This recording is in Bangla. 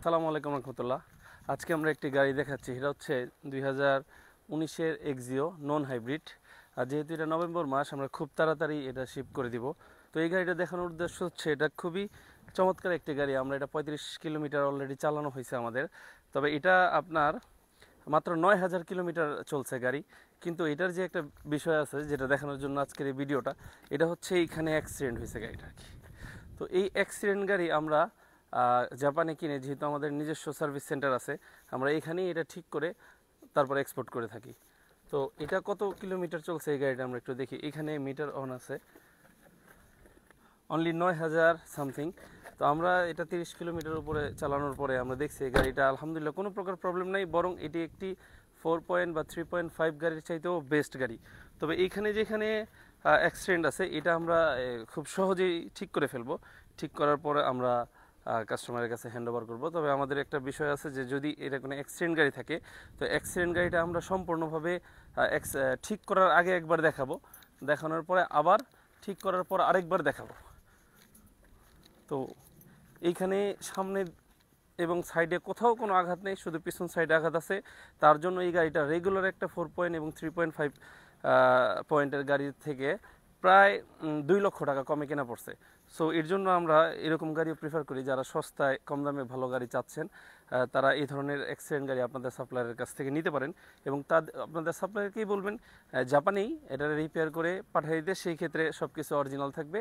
আসসালামু আলাইকুম রহমতুল্লাহ। আজকে আমরা একটি গাড়ি দেখাচ্ছি। এটা হচ্ছে 2019-এর এক্সিও নন হাইব্রিড। আর যেহেতু এটা নভেম্বর মাস, আমরা খুব তাড়াতাড়ি এটা শিপ করে দিব। তো এই গাড়িটা দেখানোর উদ্দেশ্য হচ্ছে এটা খুবই চমৎকার একটি গাড়ি। আমরা এটা 35 কিলোমিটার অলরেডি চালানো হয়েছে আমাদের। তবে এটা আপনার মাত্র 9,000 কিলোমিটার চলছে গাড়ি। কিন্তু এটার যে একটা বিষয় আছে যেটা দেখানোর জন্য আজকের এই ভিডিওটা, এটা হচ্ছে এইখানে অ্যাক্সিডেন্ট হয়েছে গাড়িটা আর কি। তো এই অ্যাক্সিডেন্ট গাড়ি আমরা জাপানে কিনে, যেহেতু আমাদের নিজস্ব সার্ভিস সেন্টার আছে, আমরা এখানেই এটা ঠিক করে তারপর এক্সপোর্ট করে থাকি। তো এটা কত কিলোমিটার চলছে এই গাড়িটা আমরা একটু দেখি। এখানে মিটার অন আছে, অনলি 9,000 সামথিং। তো আমরা এটা 30 কিলোমিটার উপরে চালানোর পরে আমরা দেখছি এই গাড়িটা আলহামদুলিল্লাহ কোনো প্রকার প্রবলেম নাই, বরং এটি একটি 4 বা 3.5 গাড়ির চাইতেও বেস্ট গাড়ি। তবে এইখানে যেখানে অ্যাক্সিডেন্ট আছে এটা আমরা খুব সহজেই ঠিক করে ফেলবো। ঠিক করার পরে আমরা কাস্টমারের কাছে হ্যান্ড ওভার করবো। তবে আমাদের একটা বিষয় আছে যে যদি এটা কোনো অ্যাক্সিডেন্ট গাড়ি থাকে, তো অ্যাক্সিডেন্ট গাড়িটা আমরা সম্পূর্ণভাবে ঠিক করার আগে একবার দেখাবো, দেখানোর পরে আবার ঠিক করার পর আরেকবার দেখাবো। তো এইখানে সামনে এবং সাইডে কোথাও কোনো আঘাত নেই, শুধু পিছন সাইডে আঘাত আছে। তার জন্য এই গাড়িটা রেগুলার একটা 4 এবং 3.5 পয়েন্টের গাড়ির থেকে প্রায় 2 লক্ষ টাকা কমে কেনা পড়ছে। সো এর জন্য আমরা এরকম গাড়িও প্রিফার করি। যারা সস্তায় কম দামে ভালো গাড়ি চাচ্ছেন, তারা এই ধরনের অ্যাক্সিডেন্ট গাড়ি আপনাদের সাপ্লায়ারের কাছ থেকে নিতে পারেন। এবং আপনাদের সাপ্লায়ারকেই বলবেন জাপানেই এটা রিপেয়ার করে পাঠিয়ে দিতে, সেই ক্ষেত্রে সব কিছু অরিজিনাল থাকবে।